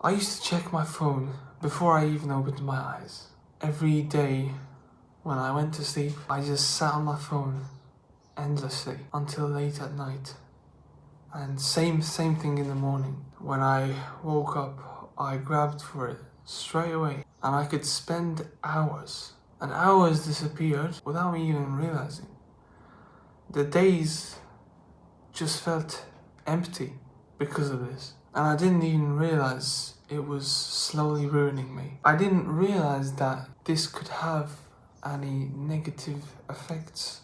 I used to check my phone before I even opened my eyes. Every day when I went to sleep, I just sat on my phone endlessly until late at night. And same thing in the morning. When I woke up, I grabbed for it straight away, and I could spend hours, and hours disappeared without me even realizing. The days just felt empty because of this, and I didn't even realize it was slowly ruining me. I didn't realize that this could have any negative effects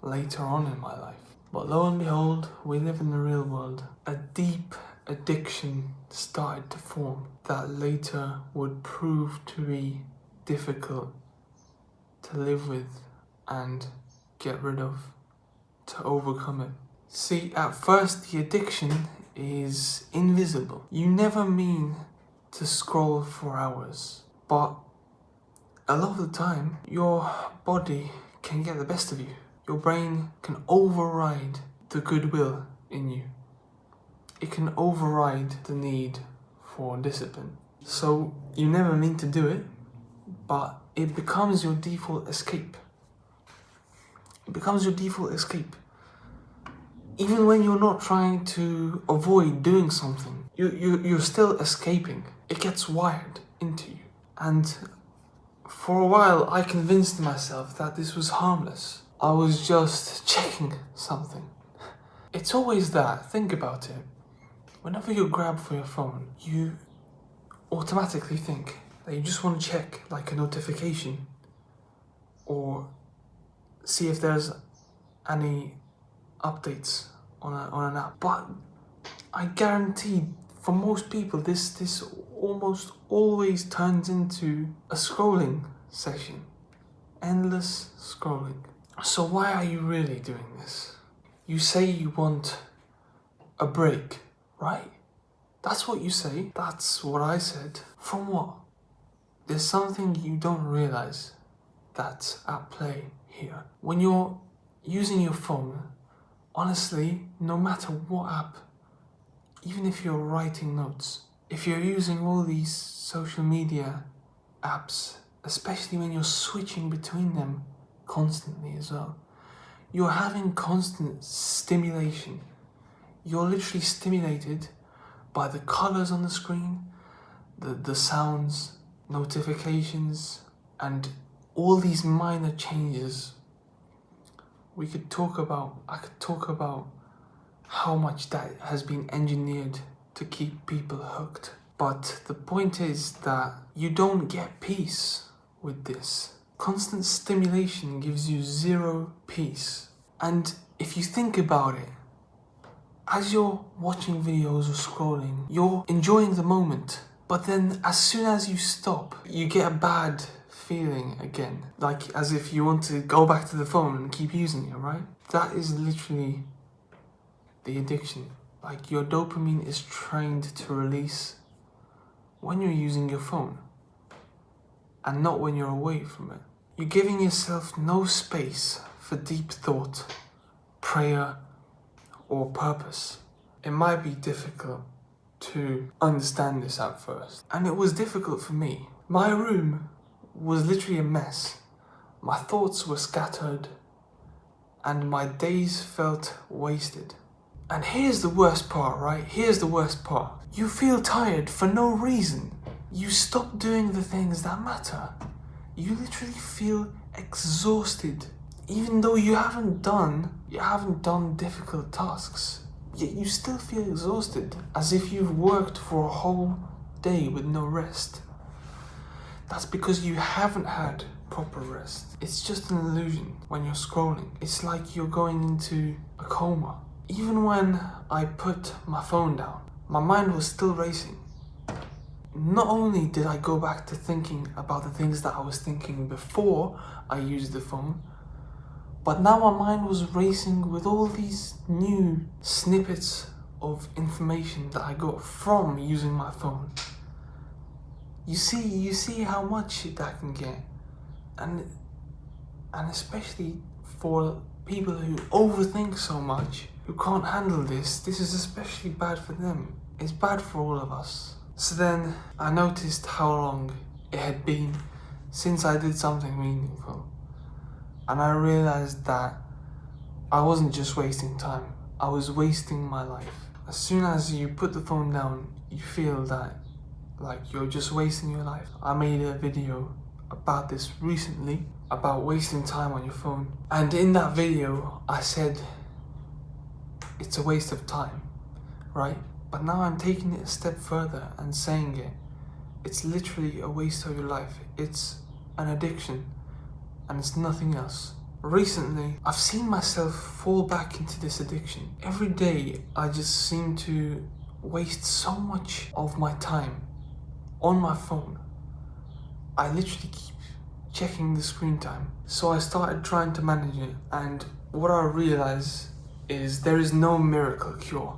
later on in my life. But lo and behold, we live in the real world. A deep addiction started to form that later would prove to be difficult to live with and get rid of, to overcome it. See, at first the addiction is invisible. You never mean to scroll for hours, but a lot of the time your body can get the best of you. Your brain can override the goodwill in you. It can override the need for discipline. So you never mean to do it, but it becomes your default escape. It becomes your default escape. Even when you're not trying to avoid doing something, you're still escaping. It gets wired into you. And for a while, I convinced myself that this was harmless. I was just checking something. It's always that. Think about it. Whenever you grab for your phone, you automatically think that you just want to check like a notification or see if there's any updates on an app. But I guarantee for most people this almost always turns into a scrolling session. Endless scrolling. So why are you really doing this? You say you want a break, right? That's what you say. That's what I said. From what? There's something you don't realize that's at play here. When you're using your phone, honestly, no matter what app, even if you're writing notes, if you're using all these social media apps, especially when you're switching between them constantly as well, you're having constant stimulation. You're literally stimulated by the colors on the screen, the sounds, notifications, and all these minor changes. I could talk about how much that has been engineered to keep people hooked. But the point is that you don't get peace with this. Constant stimulation gives you zero peace. And if you think about it, as you're watching videos or scrolling, you're enjoying the moment. But then as soon as you stop, you get a bad feeling again. Like as if you want to go back to the phone and keep using it, right? That is literally the addiction. Like your dopamine is trained to release when you're using your phone and not when you're away from it. You're giving yourself no space for deep thought, prayer, or purpose. It might be difficult to understand this at first, and it was difficult for me. My room was literally a mess. My thoughts were scattered, and my days felt wasted. And here's the worst part, right? Here's the worst part. You feel tired for no reason. You stop doing the things that matter. You literally feel exhausted, even though you haven't done difficult tasks. Yet you still feel exhausted, as if you've worked for a whole day with no rest. That's because you haven't had proper rest. It's just an illusion when you're scrolling. It's like you're going into a coma. Even when I put my phone down, my mind was still racing. Not only did I go back to thinking about the things that I was thinking before I used the phone, but now my mind was racing with all these new snippets of information that I got from using my phone. You see how much that can get, and especially for people who overthink so much, who can't handle this is especially bad for them. It's bad for all of us. So then I noticed how long it had been since I did something meaningful. And I realized that I wasn't just wasting time, I was wasting my life. As soon as you put the phone down, you feel that like you're just wasting your life. I made a video about this recently, about wasting time on your phone. And in that video, I said it's a waste of time, right? But now I'm taking it a step further and saying it's literally a waste of your life. It's an addiction and it's nothing else. Recently, I've seen myself fall back into this addiction. Every day, I just seem to waste so much of my time on my phone. I literally keep checking the screen time. So I started trying to manage it, and what I realized is there is no miracle cure.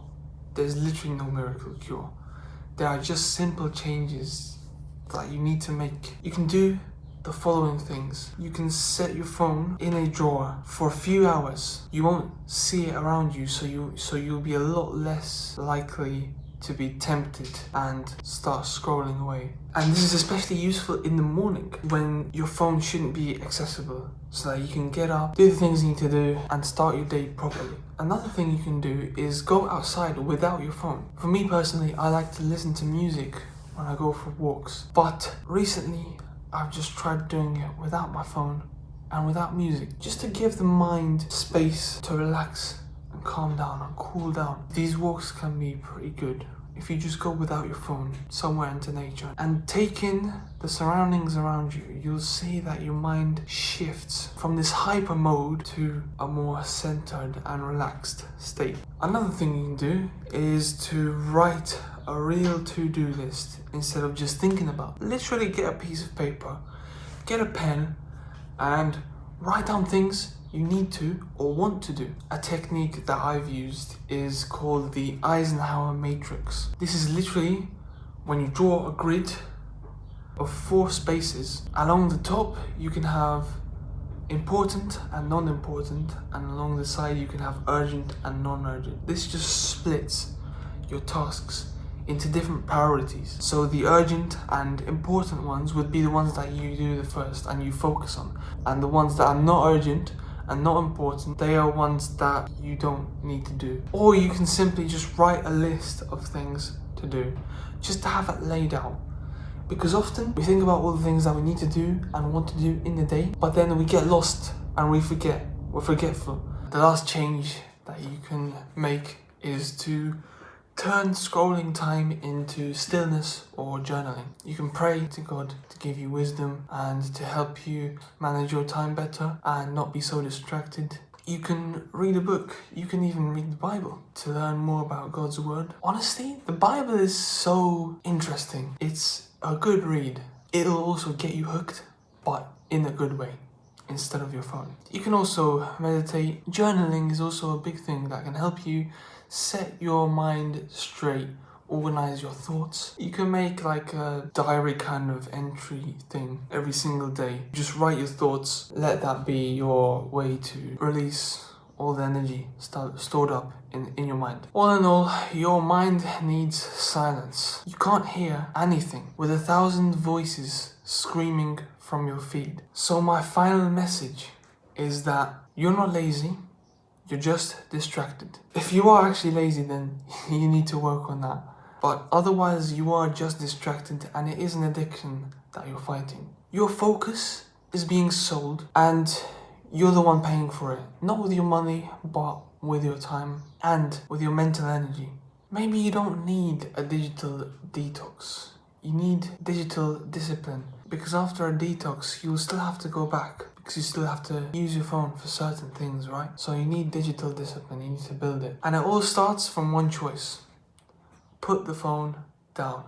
There's literally no miracle cure. There are just simple changes that you need to make. You can do the following things. You can set your phone in a drawer for a few hours. You won't see it around you, so you'll be a lot less likely to be tempted and start scrolling away. And this is especially useful in the morning when your phone shouldn't be accessible, so that you can get up, do the things you need to do, and start your day properly. Another thing you can do is go outside without your phone. For me personally, I like to listen to music when I go for walks, but recently I've just tried doing it without my phone and without music, just to give the mind space to relax and calm down and cool down. These walks can be pretty good if you just go without your phone somewhere into nature and take in the surroundings around you. You'll see that your mind shifts from this hyper mode to a more centered and relaxed state. Another thing you can do is to write a real to-do list instead of just thinking about it. Literally get a piece of paper, get a pen, and write down things you need to or want to do. A technique that I've used is called the Eisenhower matrix. This is literally when you draw a grid of 4 spaces. Along the top you can have important and non-important, and along the side you can have urgent and non-urgent. This just splits your tasks into different priorities. So the urgent and important ones would be the ones that you do the first and you focus on. And the ones that are not urgent and not important, they are ones that you don't need to do. Or you can simply just write a list of things to do, just to have it laid out. Because often we think about all the things that we need to do and want to do in the day, but then we get lost and we forget. We're forgetful. The last change that you can make is to turn scrolling time into stillness or journaling. You can pray to God to give you wisdom and to help you manage your time better and not be so distracted. You can read a book. You can even read the Bible to learn more about God's word. Honestly, the Bible is so interesting. It's a good read. It'll also get you hooked, but in a good way, instead of your phone. You can also meditate. Journaling is also a big thing that can help you set your mind straight, organize your thoughts. You can make like a diary kind of entry thing every single day. Just write your thoughts. Let that be your way to release all the energy stored up in your mind. All in all, your mind needs silence. You can't hear anything with 1,000 voices screaming from your feed. So my final message is that you're not lazy. You're just distracted. If you are actually lazy, then you need to work on that. But otherwise, you are just distracted, and it is an addiction that you're fighting. Your focus is being sold, and you're the one paying for it. Not with your money, but with your time and with your mental energy. Maybe you don't need a digital detox. You need digital discipline, because after a detox, you'll still have to go back. Because you still have to use your phone for certain things, right? So you need digital discipline, you need to build it. And it all starts from one choice. Put the phone down.